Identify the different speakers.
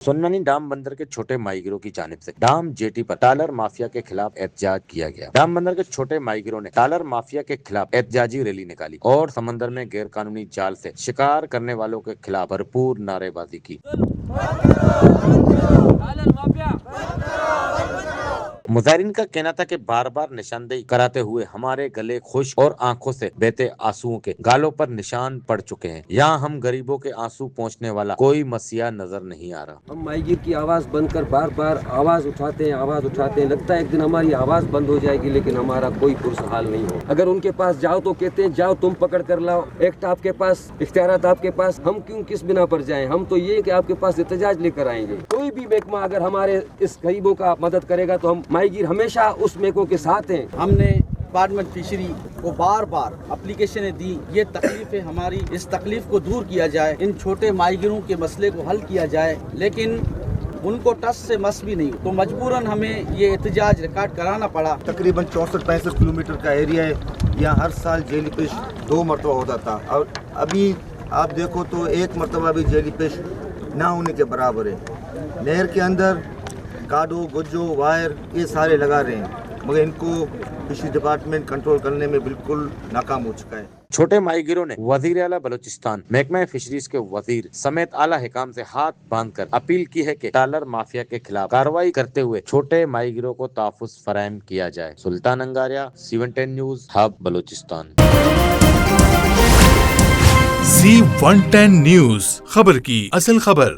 Speaker 1: सोनमनी डाम बंदर के छोटे माहीगीरों की जानिब से डाम जेटी पर टालर माफिया के खिलाफ एहतजाज किया गया। डाम बंदर के छोटे माहीगीरों ने टालर माफिया के खिलाफ एहतजाजी रैली निकाली और समंदर में गैर कानूनी जाल से शिकार करने वालों के खिलाफ भरपूर नारेबाजी की। मुजाहिरीन का कहना था कि बार बार निशानदेही कराते हुए हमारे गले खुश्क और आंखों से बहते आंसुओं के गालों पर निशान पड़ चुके हैं। यहाँ हम गरीबों के आंसू पहुँचने वाला कोई मसीहा नजर नहीं आ रहा।
Speaker 2: हम माहीगीर की आवाज बनकर बार बार आवाज उठाते हैं। लगता है एक दिन हमारी आवाज बंद हो जाएगी, लेकिन हमारा कोई पुरसहाल नहीं हो। अगर उनके पास जाओ तो कहते हैं जाओ तुम पकड़ कर लाओ, एक्ट आपके पास, इख्तियारात आपके पास, हम क्यों किस बिना पर जाएं? हम तो ये कि आपके पास एहतजाज लेकर आएंगे। कोई भी महकमा अगर हमारे इस गरीबों का मदद करेगा तो हम माहीगीर हमेशा उस महकमों के साथ हैं।
Speaker 3: हमने डिपार्टमेंट फिशरी को बार बार एप्लीकेशनें दी, ये तकलीफ है हमारी, इस तकलीफ को दूर किया जाए, इन छोटे माहीगीरों के मसले को हल किया जाए, लेकिन उनको टस से मस भी नहीं, तो मजबूरन हमें ये एहतजाज रिकॉर्ड कराना पड़ा।
Speaker 4: तकरीबन 64-65 किलोमीटर का एरिया है। यहाँ हर साल जेली पेश 2 मरतबा होता था और अभी आप देखो तो 1 मरतबा भी जेली पेश ना होने के बराबर है। नहर के अंदर गाडो गुज्जो वायर ये सारे लगा रहे हैं, मगर इनको फिशरी डिपार्टमेंट कंट्रोल करने में बिल्कुल नाकाम हो चुका है।
Speaker 1: छोटे माहीगीरों ने वजीर आला बलूचिस्तान महकमा फिशरीज के वजीर समेत आला हिकाम से हाथ बांधकर अपील की है कि टालर माफिया के खिलाफ कार्रवाई करते हुए छोटे माहीगीरों को तहफ्फुज़ फराहम किया जाए। सुल्तान Angaria, C110 news, hub Balochistan.
Speaker 5: C110 news, खबर की असल खबर।